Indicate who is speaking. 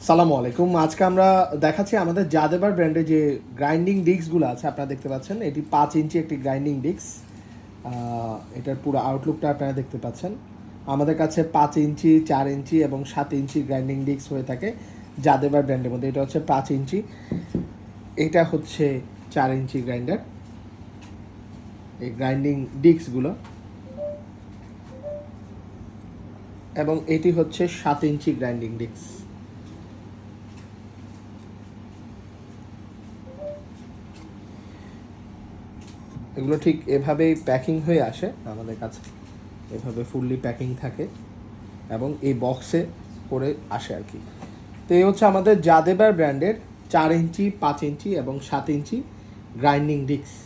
Speaker 1: সালামু আলাইকুম। আজকে আমরা দেখাচ্ছি আমাদের জাদেবার ব্র্যান্ডের যে গ্রাইন্ডিং ডিস্কগুলো আছে। আপনারা দেখতে পাচ্ছেন এটি 5 ইঞ্চি একটি গ্রাইন্ডিং ডিস্ক। এটার পুরো আউটলুকটা আপনারা দেখতে পাচ্ছেন। আমাদের কাছে 5 ইঞ্চি, 4 ইঞ্চি এবং 7 ইঞ্চি গ্রাইন্ডিং ডিস্ক হয়ে থাকে জাদেবার ব্র্যান্ডের মধ্যে। এটা হচ্ছে 5 ইঞ্চি, এটা হচ্ছে 4 ইঞ্চি গ্রাইন্ডার। এই গ্রাইন্ডিং ডিস্কগুলো, এবং এটি হচ্ছে 7 ইঞ্চি গ্রাইন্ডিং ডিস্ক। এগুলো ঠিক এভাবেই প্যাকিং হয়ে আসে আমাদের কাছে, এভাবে ফুললি প্যাকিং থাকে এবং এই বক্সে করে আসে আর কি। তো এই হচ্ছে আমাদের জাদেবার ব্র্যান্ডের 4 ইঞ্চি, 5 ইঞ্চি এবং 7 ইঞ্চি গ্রাইন্ডিং ডিস্ক।